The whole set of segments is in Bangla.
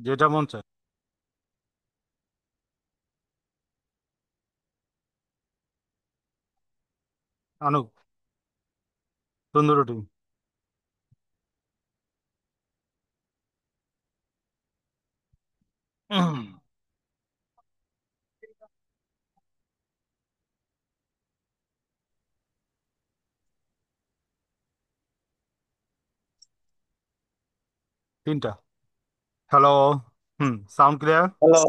যেটা মন চায়। আনুক, তন্দুর রুটি। উম, তিনটা। হ্যালো। Sound clear? হ্যালো।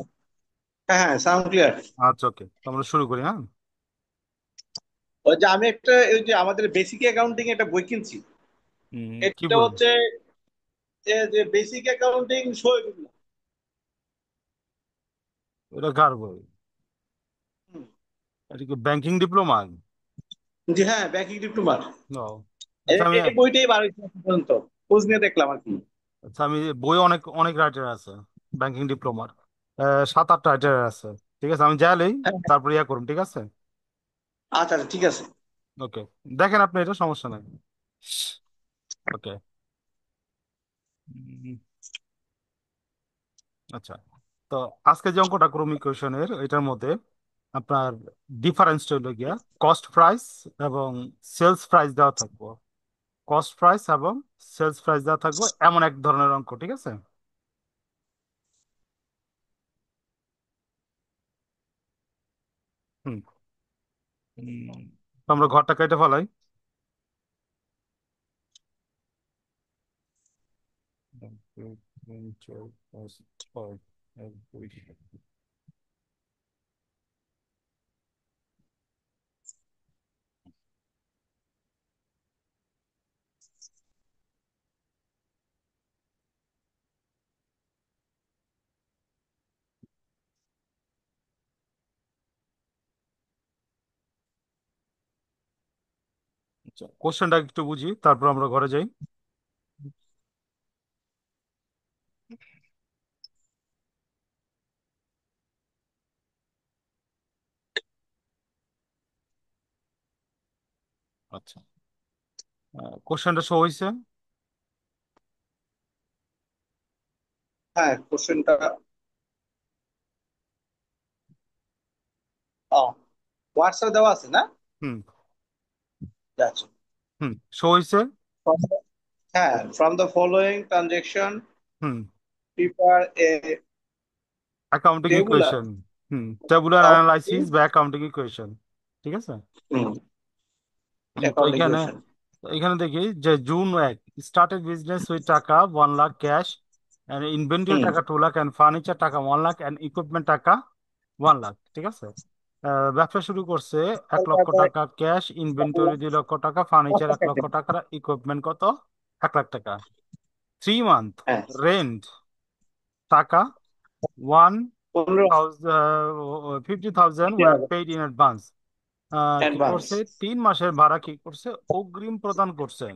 হ্যাঁ হ্যাঁ, সাউন্ড ক্লিয়ার। আচ্ছা, ওকে, আমরা শুরু করি, হ্যাঁ। ওই যে আমি একটা ওই যে আমাদের বেসিক অ্যাকাউন্টিং একটা বই কিনছি। কি এটা বই? হচ্ছে যে বেসিক অ্যাকাউন্টিং শহীদুল্লাহ। এটা কার বই? হুম। এটা কি ব্যাংকিং ডিপ্লোমা? জি হ্যাঁ, ব্যাংকিং ডিপ্লোমার। ও, আচ্ছা আমি এই বইটাই বার হয়েছে এখন পর্যন্ত, খোঁজ নিয়ে দেখলাম আর কি। আচ্ছা আমি বই অনেক অনেক রাইটার আছে ব্যাংকিং ডিপ্লোমার। 7-8টা রাইটার আছে। ঠিক আছে, আমি যাইলেই হ্যাঁ হ্যাঁ। তারপর ইয়া করুন, ঠিক আছে। আচ্ছা আচ্ছা, ঠিক আছে। ওকে, দেখেন আপনি, এটা সমস্যা নাই। ওকে। আচ্ছা, তো আজকে যে অঙ্কটা ক্রমিক কোশ্চেনের এটার মধ্যে আপনার ডিফারেন্সটা হলো গিয়া কস্ট প্রাইস এবং সেলস প্রাইস দেওয়া থাকবো। কস্ট প্রাইস এবং সেলস প্রাইস দেওয়া থাকবো এমন এক ধরনের অঙ্ক, ঠিক আছে। হুম। তো আমরা ঘরটা কেটে ফেলাই। এক, দুই, তিন, চার, পাঁচ, ছয়, এক, দুই। আচ্ছা, কোশ্চেনটা একটু বুঝি, তারপর আমরা ঘরে যাই। আচ্ছা, কোশ্চেনটা শো হয়েছে। হ্যাঁ, কোশ্চেনটা হোয়াটসঅ্যাপ দেওয়া আছে না? হুম। আচ্ছা। শো হয়েছে। হ্যাঁ, from the following transaction hmm. Prepare a accounting tabular equation. Tabular of the analysis বা অ্যাকাউন্টিং ইকুয়েশন। ঠিক আছে। তো অ্যাকাউন্টিং এখানে কোয়েশন। তো এখানে দেখি যে জুন 1 স্টার্টেড বিজনেস উইথ টাকা 1 লাখ ক্যাশ, এন্ড ইনভেন্টরি হুম। টাকা 2 লাখ, এন্ড ফার্নিচার টাকা 1 লাখ, এন্ড ইকুইপমেন্ট টাকা 1 লাখ। ঠিক আছে। ব্যবসা শুরু করছে 1 লক্ষ টাকা ক্যাশ, ইনভেন্টরি 2 লক্ষ টাকা, ফার্নিচার 1 লক্ষ টাকা, ইকুইপমেন্ট কত? 1 লাখ টাকা। 3 মান্থ হ্যাঁ, রেন্ট টাকা ওয়ান 15 থাউজেন্ড 50,000 ওয়ার টাকা পেইড ইন অ্যাডভান্স। কি অ্যাডভান্স। করছে? 3 মাসের ভাড়া কি করছে? অগ্রিম প্রদান করছেন।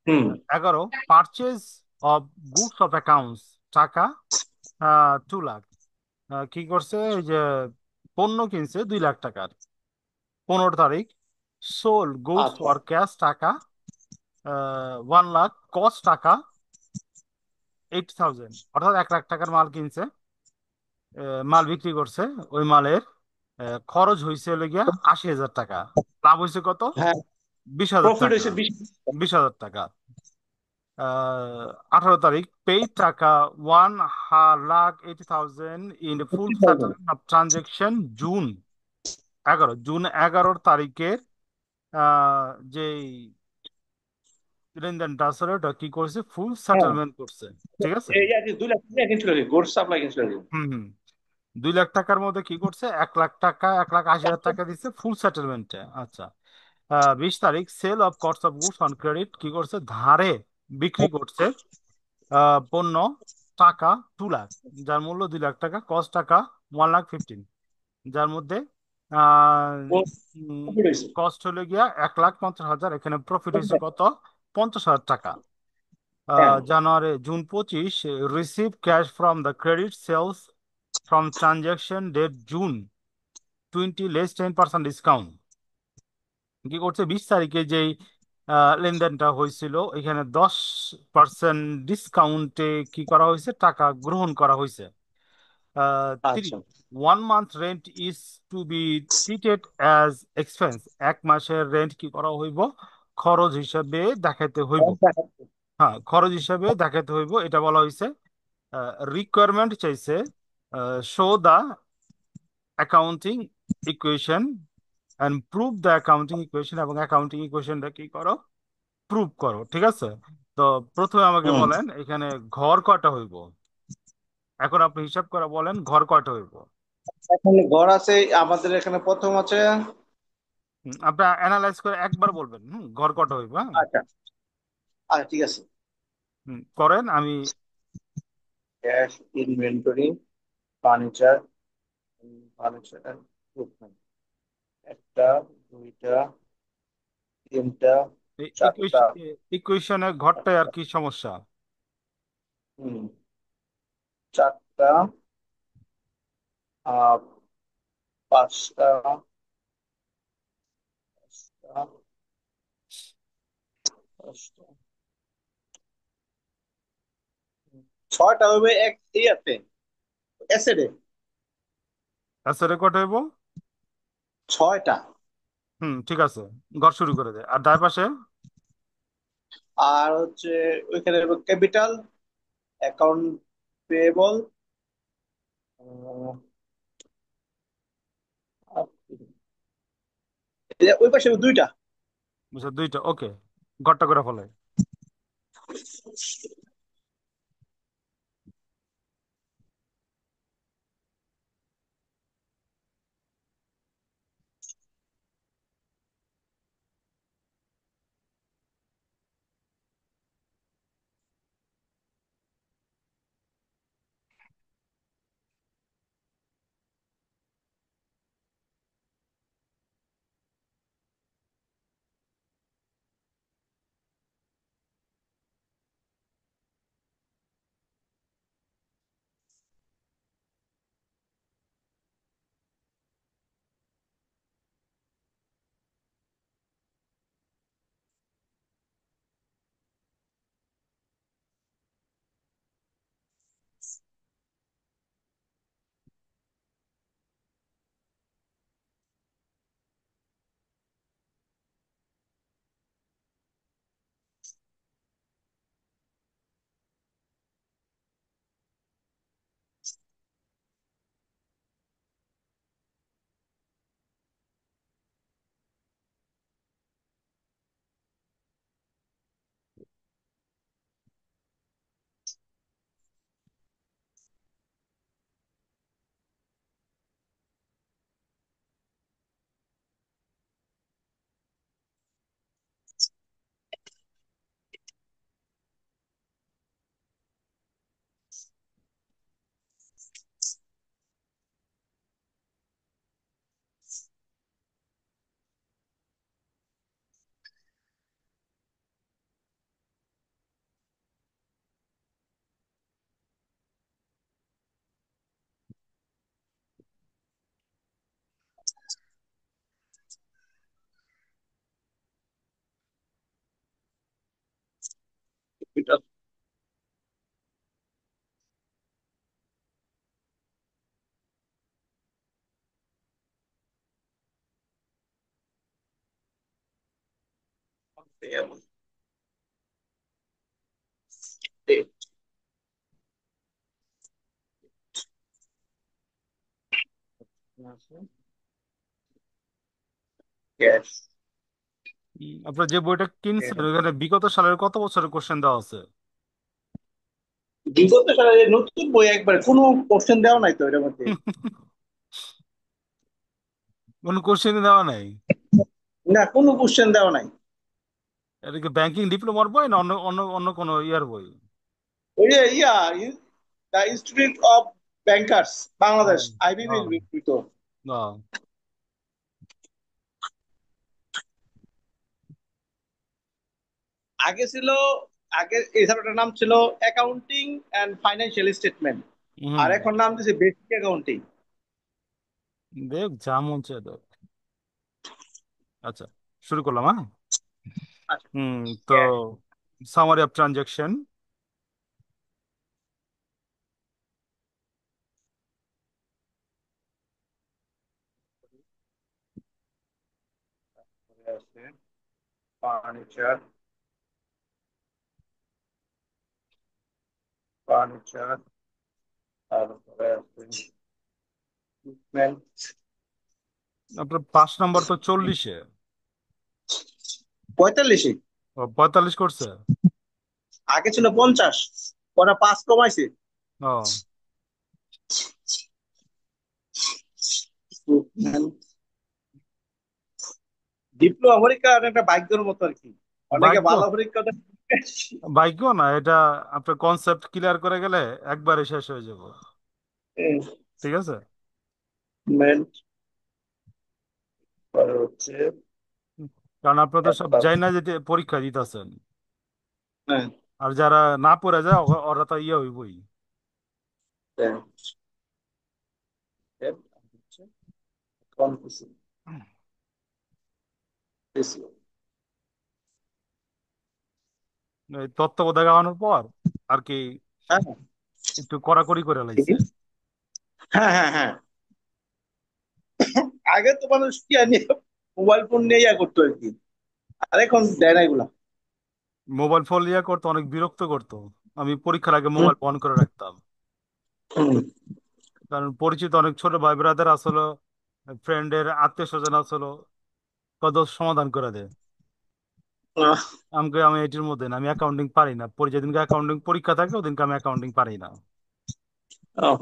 হুম। 11 purchase of goods of accounts টাকা 2 লাখ। কি করছে? এই যে পণ্য কিনছে 2 লাখ টাকার। 15 তারিখ সোল গুডস আচ্ছা। ফর ক্যাশ টাকা 1 লাখ, কস্ট টাকা 80,000, অর্থাৎ 1 লাখ টাকার মাল কিনছে। মাল বিক্রি করছে। ওই মালের খরচ হয়েছে হলো গিয়া 80,000 টাকা। লাভ হয়েছে কত? হ্যাঁ, 20,000 প্রফিট টাকা। হয়েছে 20। 20,000 টাকা। 18 তারিখ পেইড টাকা 1,80,000 in full 50,000। Settlement of transaction June 11 তারিখের যে লেনদেনটা আসলে ওটা কি করছে? ফুল হ্যাঁ, সেটেলমেন্ট করছে। ঠিক আছে। এই আর কি 2 লাখ টাকা কিনছিল কি গোল্ড সাপ্লাই কিনছিল কি? হুম হুম 2 লাখ টাকার মধ্যে কি করছে? 1 লাখ টাকা, 1,80,000 টাকা দিচ্ছে ফুল সেটেলমেন্টে। আচ্ছা। 20 তারিখ sale of cost of goods on credit কি করছে? ধারে বিক্রি করছে পণ্য টাকা 2 লাখ, যার মূল্য 2 লাখ টাকা, কস্ট টাকা 1,15,000, যার মধ্যে প্রফিট হয়েছে। কস্ট হলে গিয়া 1,50,000, এখানে প্রফিট হয়েছে কত? 50,000 টাকা। হ্যাঁ। June 25 receive cash from the credit sales from transaction date June 20 less 10% discount. কি করছে? 20 তারিখে যেই লেনদেনটা হয়েছিল, এখানে 10% ডিসকাউন্টে কি করা হয়েছে, টাকা গ্রহণ করা হয়েছে। থ্রি, আচ্ছা। 1 month rent is to be treated as expense. 1 মাসের রেন্ট কি করা হইব, খরচ হিসাবে দেখাইতে হইব। হ্যাঁ, খরচ হিসাবে দেখাইতে হইব, এটা বলা হয়েছে। রিকোয়ারমেন্ট চাইছে, show the accounting equation and prove the accounting equation, এবং অ্যাকাউন্টিং ইকুয়েশনটা কি করো, প্রুভ করো। ঠিক আছে? তো প্রথমে আমাকে হুম। বলেন এখানে ঘর কয়টা হইব। এখন আপনি হিসাব করে বলেন ঘর কয়টা হইব। এখানে ঘর আছে আমাদের এখানে প্রথম আছে। আপনি অ্যানালাইজ করে একবার বলবেন, ঘর কয়টা হইব, হ্যাঁ। আচ্ছা। আচ্ছা ঠিক আছে। করেন, আমি ক্যাশ, ইনভেন্টরি, ফার্নিচার, ফার্নিচার, একটা, দুইটা, তিনটা, চারটা। ইকুয়েশনের ঘরটায় আর কি সমস্যা। হুম। চারটা, আহ পাঁচটা, পাঁচটা, পাঁচটা, ছয়টা হবে এক ইয়াতে, অ্যাসেটে। আচ্ছা, রেকর্ড হইব। ছয়টা। ঠিক আছে, ঘর শুরু করে দে। আর ডায় পাশে আর হচ্ছে ওইখানে ক্যাপিটাল, অ্যাকাউন্ট পেয়েবল, ওই পাশে দুইটা। বুঝছো, দুইটা, ওকে। ঘরটা করে ফেলে। Capital, payable, cash. আপনার যে বইটা কিনছেন ওখানে বিগত সালের কত বছরের কোশ্চেন দেওয়া আছে? বিগত সালে নতুন বই, একবার কোনো কোশ্চেন দেওয়া নাই তো এটার মধ্যে। কোনো কোশ্চেন দেওয়া নাই? না, কোনো কোশ্চেন দেওয়া নাই। এটা কি ব্যাংকিং ডিপ্লোমার বই না অন্য অন্য অন্য কোনো ইয়ার বই? ওই যে দ্য ইনস্টিটিউট অফ ব্যাংকার্স ও, বাংলাদেশ, আইবিবি ও, তো। ও। আগে ছিল, আগে এই সাবজেক্টের নাম ছিল অ্যাকাউন্টিং এন্ড ফাইন্যান্সিয়াল স্টেটমেন্ট। আর হুম। এখন নাম দিয়েছে বেসিক অ্যাকাউন্টিং। দেখ যা মন চায় দেখ। আচ্ছা, শুরু করলাম, হ্যাঁ। আচ্ছা। হুম। তো ক্যাশ। Summary of transaction. আছে ফার্নিচার, ফার্নিচার, তারপরে আছে equipment। আপনার 5 নম্বর তো 40-এ। 45-এ? ও, 45 করছে। আগে ছিল 50, ওরা 5 কমাইছে। ও, ডিপ্লোমা পরীক্ষা একটা ভাগ্যের মতো আর কি, অনেকে ভাগ্য। ভালো পরীক্ষা দেয়। ভাগ্য না এটা, আপনার কনসেপ্ট ক্লিয়ার করে গেলে একবারে শেষ হয়ে যাব। ঠিক আছে। মেন্ট হচ্ছে। কারণ আপনার তো সব একটা, যাই না যেতে পরীক্ষা দিতেছেন। হ্যাঁ, আর যারা না পড়ে যায় ওরা তো ইয়ে হইবই। এই তত্ত্বাবধায়ক আনার পর আর কি হ্যাঁ একটু কড়াকড়ি করে লাইছে। হ্যাঁ হ্যাঁ হ্যাঁ। আগে তো মানুষ কি নিয়ে মোবাইল ফোন নিয়ে ইয়া করতো আর কি, আর এখন দেয় না এগুলা। মোবাইল ফোন ইয়ে করতো, অনেক বিরক্ত করতো। আমি পরীক্ষার আগে হুম, মোবাইল বন্ধ করে রাখতাম। হুম। কারণ পরিচিত অনেক ছোট ভাই ব্রাদার আসলো, ফ্রেন্ডের আত্মীয় স্বজন আসলো, কত সমাধান করে দেয়। আহ, আমি এটির মধ্যে না, আমি অ্যাকাউন্টিং পারি না। যেদিনকে অ্যাকাউন্টিং পরীক্ষা থাকে ওদিনকে আমি অ্যাকাউন্টিং পারি না। আহ,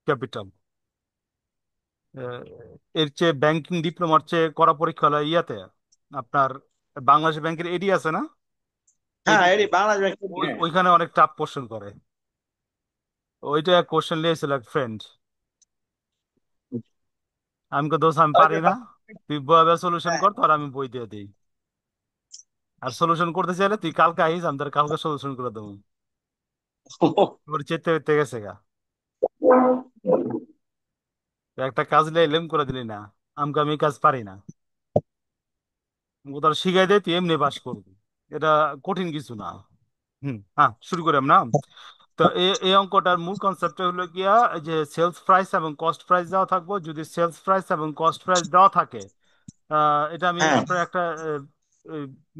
ক্যাপিটাল। এর চেয়ে ব্যাংকিং ডিপ্লোমার চেয়ে কড়া পরীক্ষা হলো ইয়াতে আপনার বাংলাদেশ ব্যাংকের এডি আছে না, হ্যাঁ, এডিতে। এটি বাংলাদেশ ব্যাংক। হ্যাঁ। ওইখানে অনেক টাফ কোশ্চেন করে। ওইটা কোশ্চেন নিয়েছিল এক ফ্রেন্ড। আমি কো দোষ আমি ওই পারি যে না, তুই বইভাবে সলিউশন হ্যাঁ। কর, তোর আমি বই দিয়ে দিই। আর সলিউশন করতে চাইলে তুই কালকে আইস, আমি তোর কালকে সলিউশন করে দেবো। ওর চেতে চেতে গেছে গা। তো একটা কাজ লাইলাম করে দিলি না, আমি এই কাজ পারি না। তোর শিখাই দে, তুই এমনি পাস করবি। এটা কঠিন কিছু না। হ্যাঁ, শুরু করি আমরা। তো এই অঙ্কটার মূল কনসেপ্ট হলো গিয়া এই যে সেলস প্রাইস এবং কস্ট প্রাইস দেওয়া থাকবো। যদি সেলস প্রাইস এবং কস্ট প্রাইস দেওয়া থাকে, এটা আমি হ্যাঁ। আপনার একটা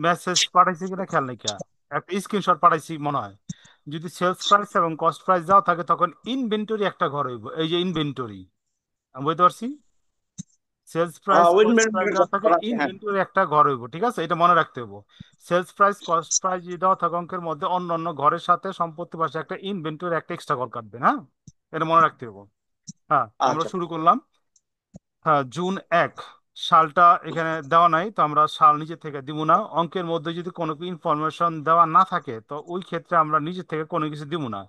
মেসেজ পাঠাইছি কিনা খেয়াল নাই কিয়া, একটা স্ক্রিনশট পাঠাইছি মনে হয়। যদি সেলস প্রাইস এবং কস্ট প্রাইস দেওয়া থাকে তখন ইনভেন্টরি একটা ঘর হইব, এই যে ইনভেন্টরি। আমি বুঝতে পারছি। সেলস প্রাইস কস্ট উইন্ডমেন্ট প্রাইস দেওয়া থাকে, করা আছে, হ্যাঁ। ইনভেন্টরি একটা ঘর হইব, ঠিক আছে, এটা মনে রাখতে হইব। সেলস প্রাইস কস্ট প্রাইস যদি দেওয়া থাকে অঙ্কের মধ্যে, অন্য অন্য ঘরের সাথে সম্পত্তি পাশে একটা ইনভেন্টরি একটা এক্সট্রা ঘর কাটবে, হ্যাঁ। এটা মনে রাখতে হইব। হ্যাঁ, আমরা আচ্ছা। শুরু করলাম। হ্যাঁ, জুন 1 সালটা এখানে দেওয়া নাই, তো আমরা সাল নিজে থেকে দিব না। অঙ্কের মধ্যে যদি কোনো ইনফরমেশন দেওয়া না থাকে তো ওই ক্ষেত্রে আমরা নিজে থেকে কোনো কিছু দিব না।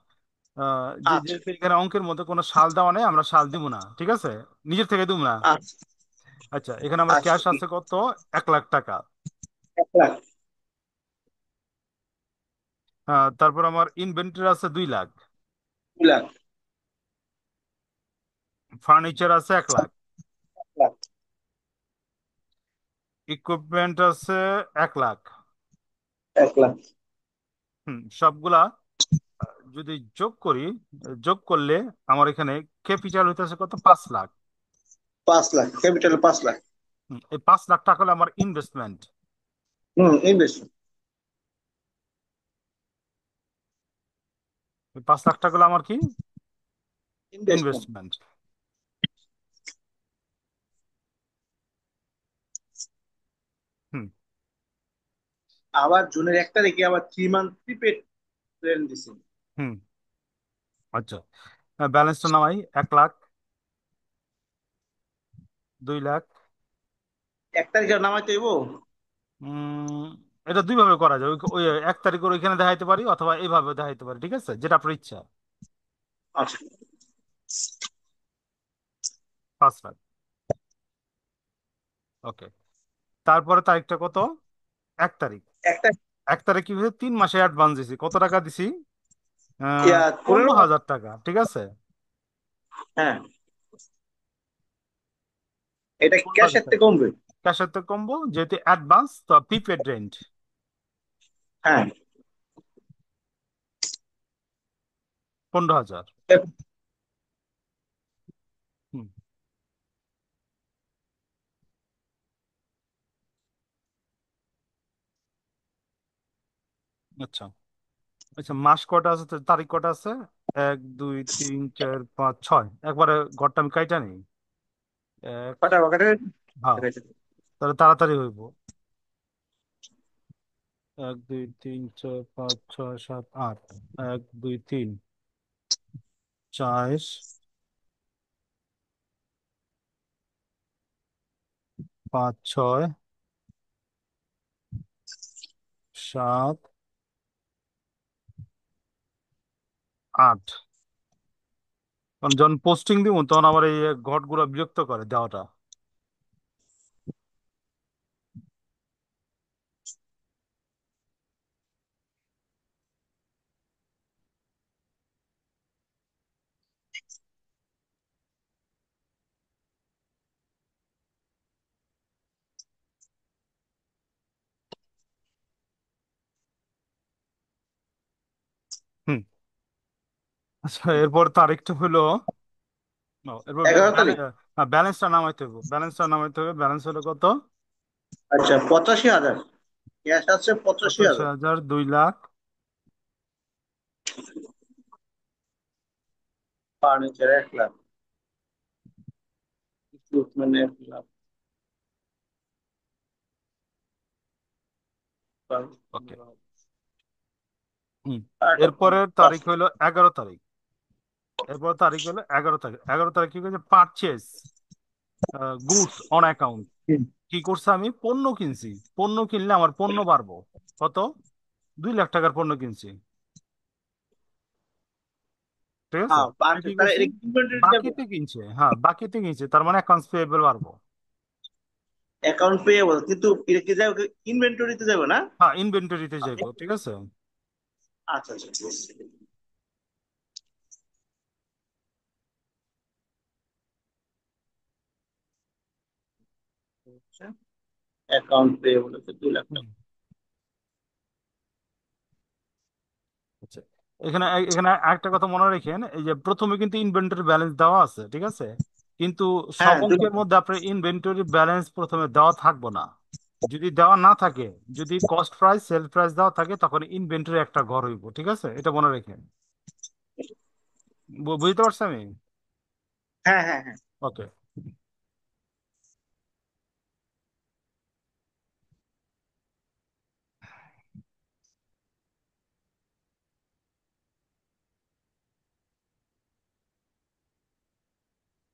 আচ্ছা। যেহেতু এখানে অঙ্কের মধ্যে কোনো সাল দেওয়া নেই, আমরা সাল দিব না, ঠিক আছে। নিজের থেকে দিব না। আচ্ছা। আচ্ছা, এখানে আমার আচ্ছা। ক্যাশ আছে কত? 1 লাখ টাকা। 1 লাখ। তারপর আমার ইনভেন্টরি আছে 2 লাখ। 2 লাখ। ফার্নিচার আছে 1 লাখ। 1 লাখ। ইকুইপমেন্ট আছে 1 লাখ। 1 লাখ। সবগুলা যদি যোগ করি, যোগ করলে আমার এখানে ক্যাপিটাল হইতেছে কত? 5 লাখ। 5 লাখ ক্যাপিটাল, 5 লাখ। এই 5 লাখ টাকা হলো আমার ইনভেস্টমেন্ট। হুম, ইনভেস্ট। 5 লাখ টাকা হলো আমার কি? ইনভেস্টমেন্ট। ইনভেস্টমেন্ট। হুম। আবার জুনের 1 তারিখে আবার 3 মান্থ প্রিপেড প্ল্যান দিছে। হুম। আচ্ছা, ব্যালেন্সটা নামাই। 1 লাখ, 2 লাখ। 1 তারিখে নামাইতে হইব। উম এটা দুইভাবে করা যায়। ওই ওই 1 তারিখ করে ওইখানে দেখাইতে পারি, অথবা এইভাবে দেখাইতে পারি, ঠিক আছে, যেটা আপনার ইচ্ছা। আচ্ছা। 5 লাখ। ওকে। তারপরে তারিখটা কত? 1 তারিখ। একটা 1 তারিখ কি হয়েছে, 3 মাসে অ্যাডভান্স দিছি। কত টাকা দিছি? ইয়া, পনেরো 15 মাস। হাজার টাকা ঠিক আছে। হ্যাঁ, এটা 15,000 ক্যাশের টাকা থেকে কমবে। ক্যাশের তো কমবো, যেহেতু অ্যাডভান্স তো প্রিপেড রেন্ট। হ্যাঁ। 15,000। হুম। আচ্ছা। আচ্ছা, মাস কটা আছে তো, তারিখ কটা আছে? 1 2 3 4 5 6। একবারে ঘরটা আমি কাইটা নেই। এক। কটা কটা? হ্যাঁ, তাহলে তাড়াতাড়ি হইব। 1 2 3 4 5 6 7 8। 1 2 3 4 5 6 7 8। কারণ যখন পোস্টিং দিব তখন আমার এই ঘটগুলো বিরক্ত করে দেওয়াটা। হুম। আচ্ছা, এরপর তারিখটা হলো, এরপর 11 তারিখ। ব্যালেন্সটা নামাইতে হবে, ব্যালেন্স হলো কত? আচ্ছা, 85,000। ক্যাশ আছে পঁচাশি পঁচাশি হাজার হাজার 2 lakh. Furniture 1 lakh, equipment 1 lakh. Okay. হুম। আর একটা এরপরের পাঁচ। তারিখ হলো 11 তারিখ। এরপর তারিখ হলো 11 তারিখ। 11 তারিখ কি হয়েছে? Purchase goods on account. কি করছে, আমি পণ্য কিনছি। পণ্য কিনলে আমার পণ্য বাড়বো কত? 2 লাখ টাকার পণ্য কিনছি। ঠিক আছে। হ্যাঁ, আমি পাঁচ কি তাহলে করছি? এটা ইনভেন্টরি যাবে। বাকিতে কিনছে, হ্যাঁ বাকিতে কিনছে, তার মানে অ্যাকাউন্টস পেয়েবল বাড়বো। অ্যাকাউন্ট পেয়েবল, কিন্তু এটা কি যাবে? ইনভেন্টরিতে যাবে না? হ্যাঁ, ইনভেন্টরিতে যাইবো ঠিক আছে। আচ্ছা আচ্ছা, ঠিক আছে। অ্যাকাউন্ট পেয়েবল হচ্ছে 2 লাখ টাকা। হুম। আচ্ছা, এখানে এখানে একটা কথা মনে রাখেন, এই যে প্রথমে কিন্তু ইনভেন্টরি ব্যালেন্স দেওয়া আছে ঠিক আছে, কিন্তু সব হ্যাঁ, 2 লাখ। অঙ্কের মধ্যে আপনার ইনভেন্টরি ব্যালেন্স প্রথমে দেওয়া থাকবে না। যদি দেওয়া না থাকে, যদি কস্ট প্রাইস সেল প্রাইস দেওয়া থাকে, তখন ইনভেন্টরি একটা ঘর হইব ঠিক আছে, এটা মনে রাখেন। বুঝতে পারছি আমি? হ্যাঁ হ্যাঁ হ্যাঁ। ওকে।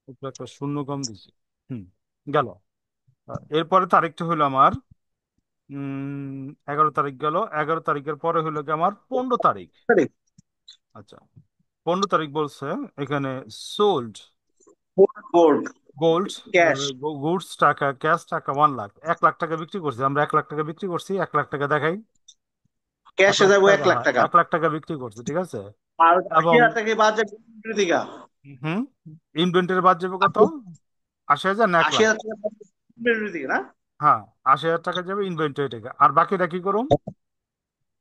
উপরে একটা শূন্য কম দিছি। হুম। গেল। এরপরে তারিখটা হলো আমার 11 তারিখ গেল। 11 তারিখের পরে হলো কি আমার 15 তারিখ। আচ্ছা, 15 তারিখ বলছে এখানে sold board. Gold cash. Goods টাকা, ক্যাশ টাকা 1 লাখ। 1 লাখ টাকা বিক্রি করছি আমরা, 1 লাখ টাকা বিক্রি করছি। 1 লাখ টাকা দেখাই। এক ক্যাশে লাখ যাবো এক টাকা লাখ হ্যাঁ, টাকা 1 লাখ টাকা বিক্রি করছি ঠিক আছে। আর আশি এবং হাজার টাকা বাদ যাবে ইনভেন্টরি থেকে। হুম, ইনভেন্টরি বাদ যাবে কত? 80,000 না এক আশি লাখ হাজার টাকা বাদ যাবে ইনভেন্টরি থেকে না? হ্যাঁ, 80,000 টাকা যাবে ইনভেন্টরি টাকা, আর বাকিটা কি করুন?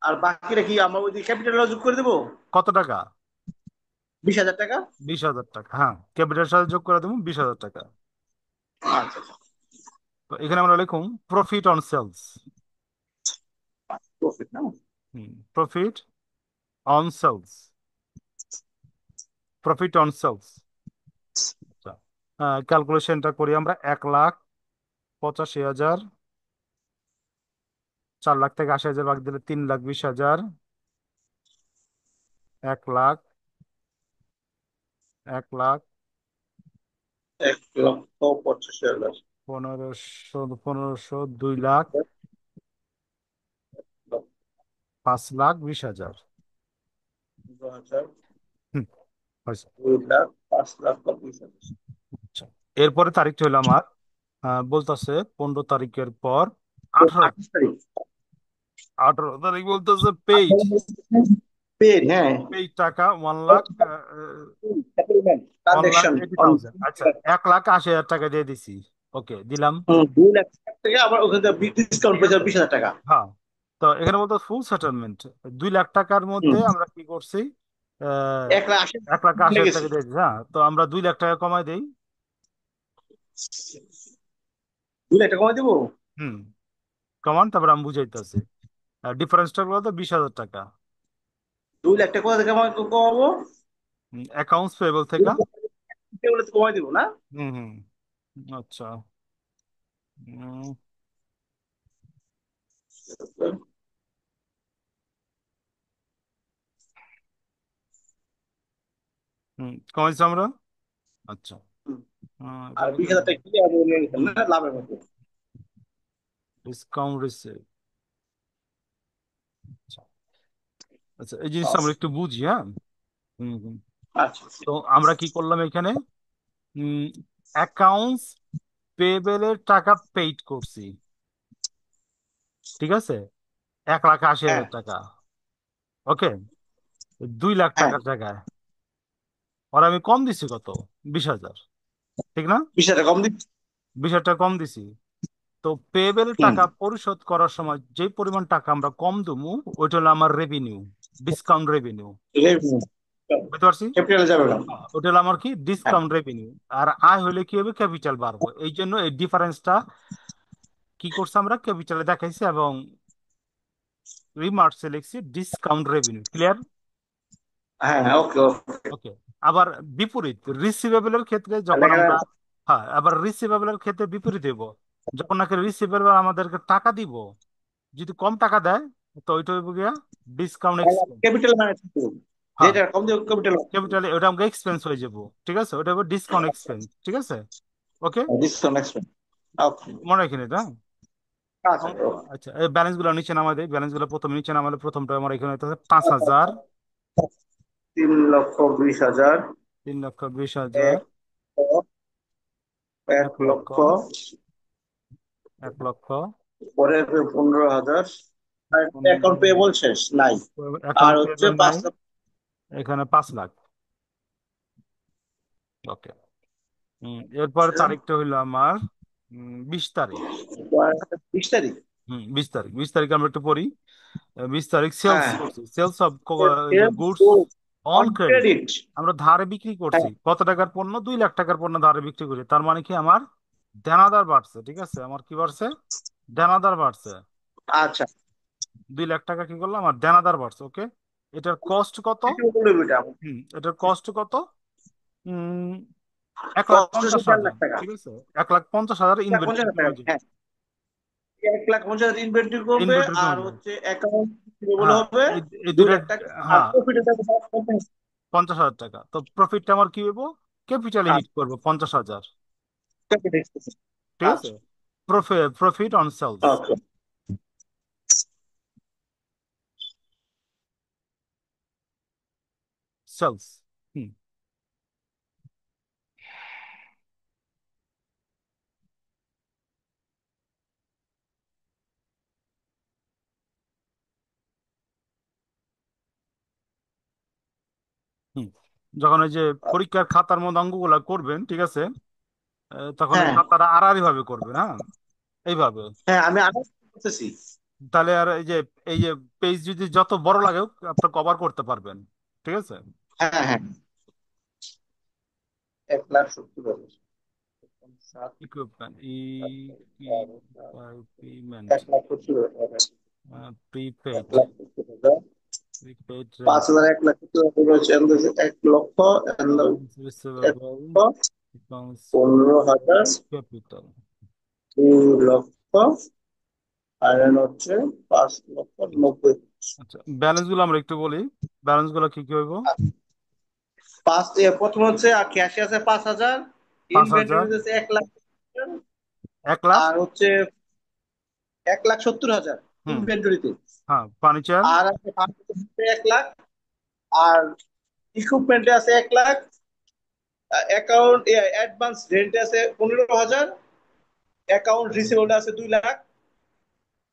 আর বাকিটা কি আমরা ওই ক্যাপিটাল যোগ করে দেবো? কত টাকা? 20,000 টাকা। 20,000 টাকা, হ্যাঁ ক্যাপিটাল সাথে যোগ করে দেবো 20,000 টাকা। আচ্ছা আচ্ছা। তো এখানে আমরা লিখুন প্রফিট অন সেলস। প্রফিট না? Profit on sales. Profit on sales. ক্যালকুলেশনটা করি আমরা। 1,85,000, 4 লাখ থেকে 80,000 ভাগ দিলে 3,20,000। 1 লাখ, 1 লাখ 1,85,000। 1500, 2 লাখ, 5,20,000। 2,000। হুম, হয়েছে। 2 লাখ, 5,20,000। আচ্ছা, এরপরে তারিখটা হলো আমার বলতেছে 15 তারিখের পর 18। 28 তারিখ। 18 তারিখ বলতেছে পেইড। পেড, হ্যাঁ। পেইড টাকা 1 lakh, settlement, one lakh transaction eighty on. Thousand আচ্ছা, 1,80,000 টাকা দিয়ে দিছি। ওকে, দিলাম। 2 লাখ থেকে আবার ওখানে ডিসকাউন্ট ঠিক পেয়েছে আছে। 20,000 টাকা। হ্যাঁ। তো এখানে বলতো ফুল সেটেলমেন্ট 2 লাখ টাকার মধ্যে হুম। আমরা কি করছি, আহ 1,80,000 1,80,000 গেছি। টাকা দিয়েছি। হ্যাঁ, তো আমরা 2 লাখ টাকা কমাই দেই। 2 লাখ টাকা কমাই দেবো। হুম, কমান, তারপর আমি বুঝাইতেছি। ডিফারেন্সটা বলতো 20,000 টাকা। 2 লাখ টাকা কোথা থেকে কমাবো? অ্যাকাউন্টস পেয়েবল থেকে। এগুলো তো কমাই দেবো না? হুম হুম। আচ্ছা। হুম হুম, কমাইছি আমরা। আচ্ছা। হুম। এটা আর বলতে 20,000 টাকা কি আপনি নিয়ে গেছেন না লাভের মতো? Discount receive. আচ্ছা। আচ্ছা, এই জিনিসটা আমরা একটু বুঝি, হ্যাঁ। হুম হুম। আচ্ছা। তো আমরা কি করলাম এখানে, অ্যাকাউন্টস পেবেলের টাকা পেইড করছি। ঠিক আছে, 1,80,000 হ্যাঁ, টাকা। ওকে, 2 লাখ হ্যাঁ। টাকার জায়গায় আর আমি কম দিছি কত, 20,000। ঠিক না? 20,000 টাকা কম দিচ্ছি। 20,000 টাকা কম দিছি। তো পেবেল হুম। টাকা পরিশোধ করার সময় যে পরিমাণ টাকা আমরা কম দেবো, ওইটা হলো আমার রেভিনিউ, ডিসকাউন্ট রেভিনিউ। রেভিনিউ বুঝতে পারছি। ক্যাপিটালে যাবে না। ওটা হলো আমার কি, হ্যাঁ। Discount revenue. আর আয় হলে কি হবে, ক্যাপিটাল বাড়বো। এই জন্য এই ডিফারেন্সটা কি করছে, আমরা ক্যাপিটালে দেখাইছি এবং রিমার্কসে লিখছি ডিসকাউন্ট রেভিনিউ। ক্লিয়ার? হ্যাঁ, হ্যাঁ, ওকে, ওকে। ওকে। আবার বিপরীত রিসিভেবলের ক্ষেত্রে তাহলে যখন এখানে আমরা, হ্যাঁ, আবার রিসিভেবলের ক্ষেত্রে বিপরীত দেব। যখন নাকি রিসিভেবল আমাদেরকে টাকা দিব, যদি কম টাকা দেয়, তো ওইটা হইব গিয়া ডিসকাউন্ট এক্সপেন্স। ক্যাপিটাল ম্যানেজ করবো। হ্যাঁ, যেটা কম দিয়ে ক্যাপিটাল। ক্যাপিটালে ওটা আমাকে এক্সপেন্স হয়ে যাব। ঠিক আছে, ওটা হবে ডিসকাউন্ট এক্সপেন্স। ঠিক আছে। ওকে, ডিসকাউন্ট নেক্সট। ওকে। মনে রাখেন এটা। আচ্ছা, ওকে। আচ্ছা, এই ব্যালেন্স গুলো নিচে নামাই দেয়। ব্যালেন্স গুলো প্রথমে নিচে নামালে প্রথমটা আমার এখানে হইতেছে 5,000। 3,20,000। 3,20,000। এক লক্ষ, এক এক লক্ষ। লক্ষ 1 লক্ষ। পরে 15,000। আর অ্যাকাউন্ট পেয়েবল শেষ নাই। আর অ্যাকাউন্ট হচ্ছে পেয়েবল পাঁচ নাই, লক্ষ এখানে 5 লাখ। ওকে। এরপরে তারিখটা হইলো আমার 20 তারিখ। 20 তারিখ। 20 তারিখ আমরা একটু পড়ি। 20 তারিখ সেলস হ্যাঁ। করছি, sales of goods on on credit. Credit. আমরা ধারে বিক্রি করছি হ্যাঁ। কত টাকার পণ্য, 2 লাখ টাকার পণ্য ধারে বিক্রি করি। তার মানে কি, আমার দেনাদার বাড়ছে। ঠিক আছে, আমার কি বাড়ছে, দেনাদার বাড়ছে। আচ্ছা। 2 লাখ টাকা কি করলাম, আমার দেনাদার বাড়ছে। ওকে, এটার কস্ট কত? এটা বললো এটা। এটার কস্ট কত? উম এক লাখ কষ্ট হচ্ছে পঞ্চাশ 4 লাখ হাজার টাকা। ঠিক আছে, 1,50,000 50,000 ইনভেন্টরি টাকা, কমে যাবে। হ্যাঁ। 1,50,000 ইনভেন্টরি করবে। ইনভেন্টরি আর কমে যাবে। হচ্ছে অ্যাকাউন্ট রিসিভেবল হ্যাঁ, হবে এই দুই দুটা। লাখ টাকা আর হ্যাঁ, প্রফিট হবে 50,000 টাকা। তো প্রফিটটা আমার কি হইব, ক্যাপিটালে হিট করবো 50,000। ক্যাপিটাল। ঠিক আছে, আচ্ছা। Profit on sales. Okay. Sales. হুম হুম। যখন ওই যে পরীক্ষার খাতার মধ্যে অঙ্কগুলা করবেন, ঠিক আছে, তখন ওই হ্যাঁ, খাতাটা আড়াআড়ি ভাবে করবেন, হ্যাঁ, এইভাবে। হ্যাঁ, আমি আগে করতেছি। তাহলে আর এই যে পেজ যদি যত বড় লাগে আপনি কভার করতে পারবেন। ঠিক আছে। হ্যাঁ, হ্যাঁ। 1,70,000। 7, ইকুইপমেন্ট পেমেন্ট, 1,70,000। এক প্রিপেড, লাখ 70,000। প্রিপেড রেন্ট, 5,000, 1,70,000 হচ্ছে আমাদের 1 লক্ষ। এক রিসিভেবল, লক্ষ অ্যাকাউন্টস 15,000। ক্যাপিটাল। 2 লক্ষ। আর হচ্ছে 5,90,000। আচ্ছা, ব্যালেন্স গুলো আমরা একটু বলি। ব্যালেন্স গুলো কি কি হইব? প্রথম হচ্ছে আর ক্যাশে আছে 5,000। 5,000। ইনভেন্টরি আছে 1 লাখ। 1 লাখ। আর হচ্ছে 1,70,000 হুম। ইনভেন্টরিতে। হ্যাঁ, ফার্নিচার। আর আছে ফার্নিচারে 1 লাখ। আর ইকুইপমেন্টে আছে 1 লাখ। অ্যাকাউন্ট অ্যাডভান্স রেন্টে আছে 15,000। অ্যাকাউন্ট রিসিভেবল আছে 2 লাখ।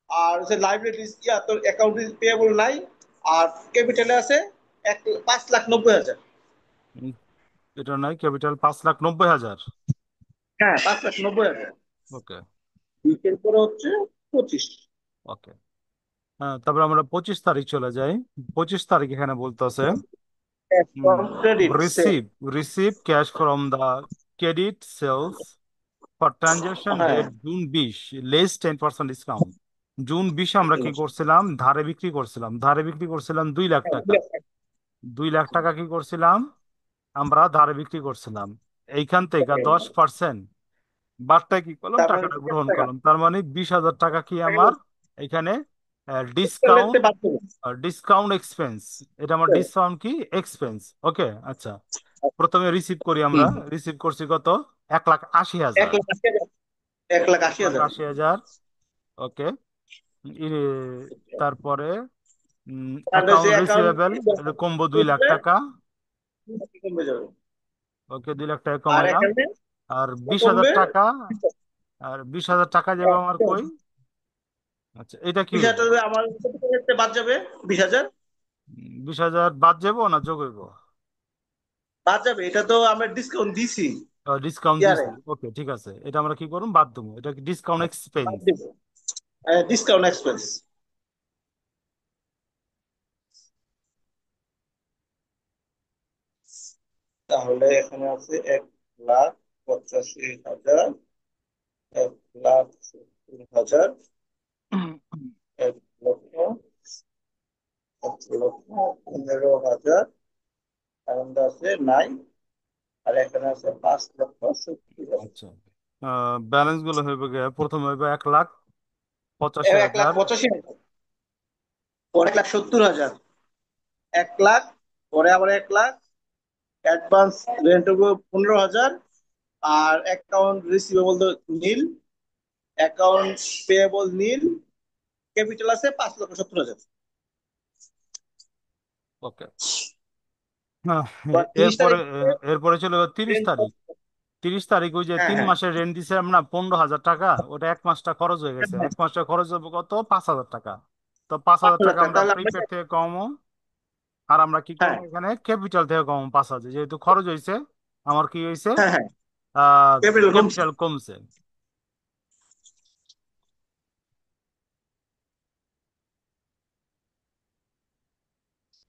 আর হচ্ছে লাইবিলিটিস ইয়া তোর অ্যাকাউন্ট পেয়েবল নাই। আর ক্যাপিটালে আছে 5,90,000। উম, এটা নাই, ক্যাপিটাল 5,90,000। হ্যাঁ, 5,90,000। ওকে। বিশের পরে হচ্ছে 25। ওকে। হ্যাঁ, তারপরে আমরা 25 তারিখ চলে যাই। 25 তারিখ এখানে বলতেছে credit sale. Receive receive cash from the credit sales for transaction হ্যাঁ, date June 20, less 10% discount. June 20 আমরা কি হ্যাঁ, করছিলাম, ধারে বিক্রি করছিলাম 2 লাখ টাকা। 2 লাখ টাকা কি করছিলাম, আমরা ধারে বিক্রি করছিলাম। এইখান থেকে হ্যাঁ। 10% বাদটা কি করলাম, তার মানে টাকাটা কত গ্রহণ টাকা? করলাম, তার মানে 20,000 টাকা কি টাকা আমার এখানে করতে ডিসকাউন্ট, বাধ্য ডিসকাউন্ট এক্সপেন্স। এটা আমার হবে। ডিসকাউন্ট কি এক্সপেন্স। ওকে, আচ্ছা। প্রথমে রিসিভ করি, আমরা হুম। রিসিভ করছি কত, এক লাখ আশি এক হাজার লাখ আশি হাজার 1,80,000। এক লাখ আশি হাজার ওকে। তারপরে আর হচ্ছে অ্যাকাউন্ট অ্যাকাউন্ট রিসিভেবল, এটা কমবো 2 লাখ টাকা। কমবে যাবে। ওকে, 2 লাখ টাকা আর কমাইলাম। এখানে আর বিশ হাজার কমবে টাকা আর 20,000 টাকা যাবে আমার কই। আচ্ছা, এটা কি 20,000 হইব, টাকা আমার কত টাকা বাদ যাবে? 20,000 20,000 বাদ যাবো না যোগ হইব? বাদ যাবে, এটা তো আমরা ডিসকাউন্ট দিছি ডিসকাউন্ট ইয়ারে। দিছি, ওকে ঠিক আছে, এটা আমরা কি করুম, বাদ দেবো, এটা ডিসকাউন্ট বাদ এক্সপেন্স। দিব ডিসকাউন্ট এক্সপেন্স। তাহলে এখানে আছে 1,85,000, 1,70,000, 1,00,000, 1,15,000। কারণ আছে নাই। আর এখানে আছে 5,70,000। আচ্ছা, ব্যালেন্স গুলো হইবে গিয়ে, প্রথমে হইবে 1,85,000, 1,85,000, পরে 1,70,000, 1,00,000, পরে আবার 1,00,000, অ্যাডভান্স রেন্ট 15,000। আর অ্যাকাউন্ট রিসিভেবল নীল, অ্যাকাউন্ট পেয়েবল নীল, ক্যাপিটাল আছে 5,70,000। ওকে। হ্যাঁ, বা 30 তারিখ। এরপরে এরপরে চলে গেল 30 তারিখ। 30 তারিখ ওই যে হ্যাঁ, তিন হ্যাঁ, মাসের রেন্ট দিছিলাম না, 15,000 টাকা, ওটা এক মাসটা খরচ হয়ে গেছে, হ্যাঁ, এক মাসটা খরচ হবে কত, 5,000 টাকা। তো পাঁচ পাঁচ হাজার হাজার টাকা টাকা আমরা তাহলে আমরা প্রিপেড থেকে কমও, আর আমরা কি হ্যাঁ, করবো এখানে ক্যাপিটাল থেকে কম 5,000, যেহেতু খরচ হয়েছে, আমার কি হয়েছে, হ্যাঁ, হ্যাঁ, আহ ক্যাপিটাল কমছে। ক্যাপিটাল কমছে।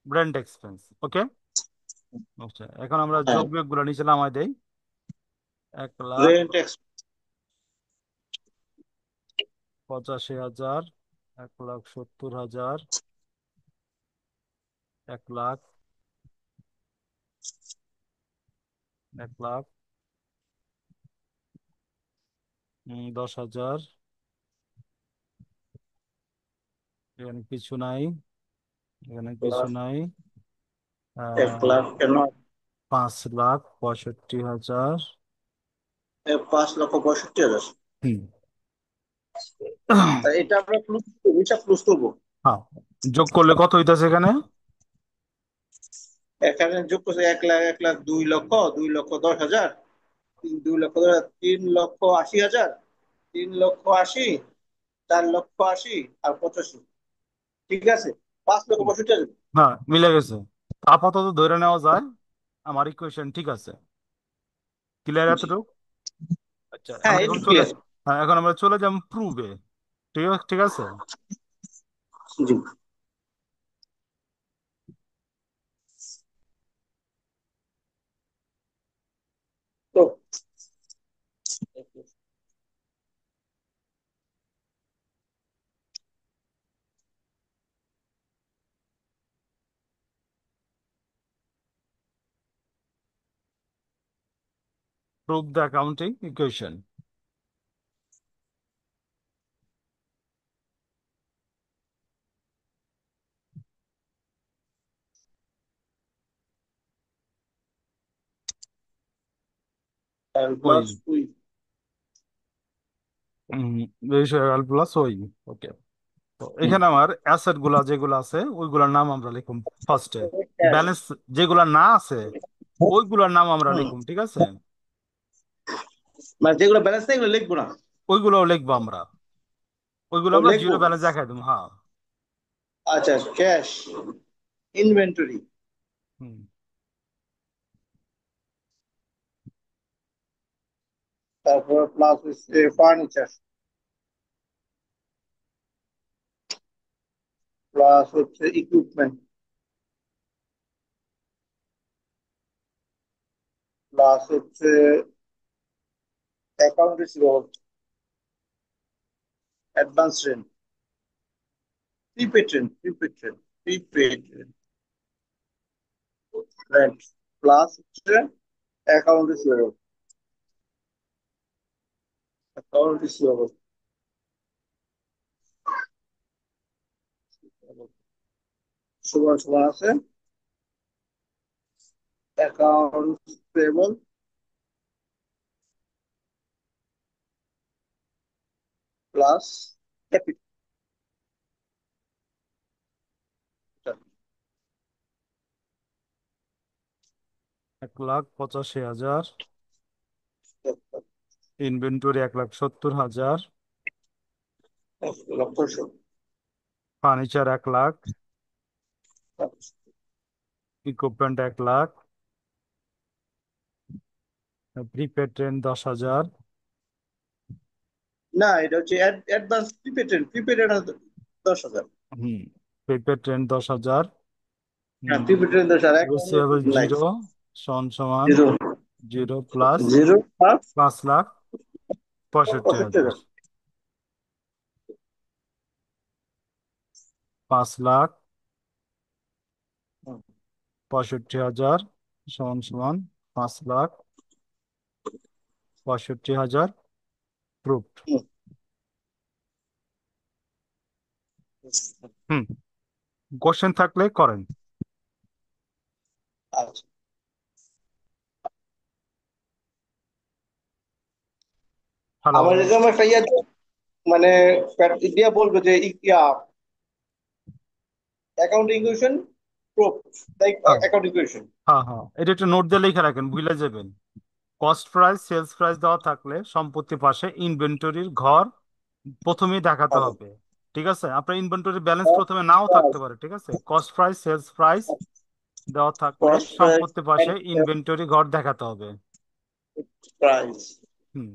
Brand expense. ওকে, আচ্ছা, এখন আমরা হ্যাঁ, যোগ বিয়োগ গুলো নিচে নামাই দেই। 1,85,000, রেন্ট 1,70,000, 1,00,000, 1,00,000, 10,000, এখানে কিছু নাই, এখানে কিছু নাই। 1,00,000 কেন? 5,65,000। 5,65,000। হুম। তা এটা আমরা ক্লোজ করবো, হিসাব ক্লোজ করবো। হ্যাঁ, যোগ করলে কত হইতাছে এখানে, এখানে যোগ করছে 1,00,000, 1,00,000, 2,00,000, 2,10,000, 2,00,000, 3,80,000, 3,80,000, 4,80,000 আর 85। ঠিক আছে, 5,65,000। হ্যাঁ মিলে গেছে। আপাতত ধরে নেওয়া যায় আমার ইকুয়েশন ঠিক আছে। ক্লিয়ার জি, এতটুকু? আচ্ছা, হ্যাঁ, আমরা এখন এটা চলে, ক্লিয়ার। হ্যাঁ এখন আমরা চলে যাব প্রুভে। ঠিক আছে। জি। তো প্রুভ দ্য অ্যাকাউন্টিং ইকুয়েশন। ওই প্লাস উই। রেশিও প্লাস ওই। ওকে, তো এখানে আমার অ্যাসেট গুলা যেগুলো আছে ওইগুলোর নাম আমরা লিখুম ফার্স্টে। ব্যালেন্স যেগুলা না আছে ওইগুলোর নাম আমরা লিখুম, ঠিক আছে, মানে যেগুলো ব্যালেন্স নেই এগুলো লিখবো না। ওইগুলোও লিখবো আমরা। ওইগুলো ও আমরা লিখবো। জিরো ব্যালেন্স দেখাই দেবো, হ্যাঁ। আচ্ছা, ক্যাশ ইনভেন্টরি, হুম। তারপর প্লাস হচ্ছে ফার্নিচার, প্লাস হচ্ছে ইকুইপমেন্ট, প্লাস হচ্ছে account receivable, advance rent, prepaid rent, prepaid rent, plus হচ্ছে অ্যাকাউন্ট রিসিভেবল, অ্যাকাউন্ট রিসিভেবল সমান সমান আছে account payable plus capital. 1,85,000, inventory 1,70,000, লক্ষ্য, ফার্নিচার 1,00,000, ইকুইপমেন্ট 1,00,000, প্রিপেড ট্রেন 10,000। না এটা হচ্ছে advance prepaid rent, prepaid rent 10,000। হুম। প্রিপেড ট্রেন 10,000। হ্যাঁ, প্রিপেড রেন্ট 10,000, অ্যাকাউন্ট রিসিভেবল নাই। জিরো, সমান সমান zero, zero plus zero plus 5,65,000। 65,000। 5,65,000 সমান সমান 5,65,000 প্রুফড। হুম। কোশ্চেন থাকলে করেন। আচ্ছা, হ্যালো। আমার এরকম একটা ইয়ে আছে, মানে ইন্ডিয়া বলবো যে ইয়া অ্যাকাউন্ট ইকুয়েশন প্রুফ, তাই হ্যাঁ, অ্যাকাউন্ট ইকুয়েশন। হ্যাঁ, হ্যাঁ, এটা একটু নোট দিয়ে লিখে রাখেন, ভুলে যাবেন। কস্ট প্রাইস, সেলস প্রাইস দেওয়া থাকলে সম্পত্তি পাশে ইনভেন্টরির ঘর প্রথমেই দেখাতে হবে হবে। ঠিক আছে, আপনার ইনভেন্টরি ব্যালেন্স প্রথমে নাও থাকতে পারে, ঠিক আছে। কস্ট প্রাইস, সেলস প্রাইস দেওয়া থাকলে কস্ট প্রাইস সম্পত্তি পাশে এন্ড ইনভেন্টরি ঘর দেখাতে হবে। প্রাইস হুম।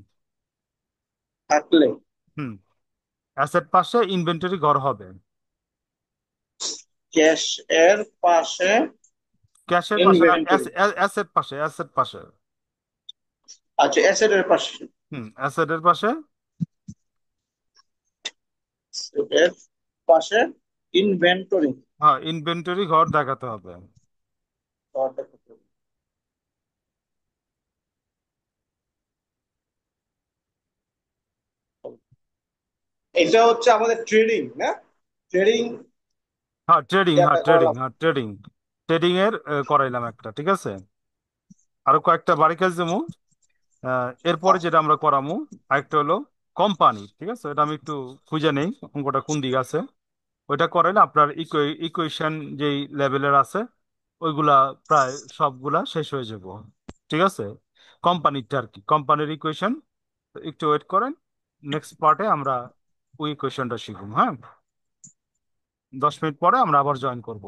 থাকলে হুম। অ্যাসেট পাশে ইনভেন্টরি ঘর হবে। ক্যাশ এর পাশে ক্যাশের পাশে না, ইনভেন্টরি। অ্যাসেট পাশে, অ্যাসেট পাশে। আচ্ছা, অ্যাসেট এর পাশে, হুম, অ্যাসেটের পাশে। এর পাশে ইনভেন্টরি। হ্যাঁ, ইনভেন্টরি ঘর দেখাতে হবে। এটা হচ্ছে আমাদের ট্রেডিং না, ট্রেডিং হ্যাঁ, ট্রেডিং, হ্যাঁ, ট্রেডিং, করলাম। হ্যাঁ, ট্রেডিং। ট্রেডিং এর করাইলাম একটা, ঠিক আছে। আরো কয়েকটা বাড়ি কাজ দেবো। এরপরে আচ্ছা, যেটা আমরা করামু, আরেকটা হলো কোম্পানি, ঠিক আছে। এটা আমি একটু খুঁজে নেই অঙ্কটা কোন দিকে আছে। ওইটা করাইলে আপনার ইকুয়েশন যেই লেভেলের আছে ওইগুলা প্রায় সবগুলা শেষ হয়ে যাব, ঠিক আছে। কোম্পানিটা আর কি, কোম্পানির ইকুয়েশন। একটু ওয়েট করেন, নেক্সট পার্টে আমরা ওই ইকুয়েশনটা শিখব, হ্যাঁ। 10 মিনিট পরে আমরা আবার জয়েন করব।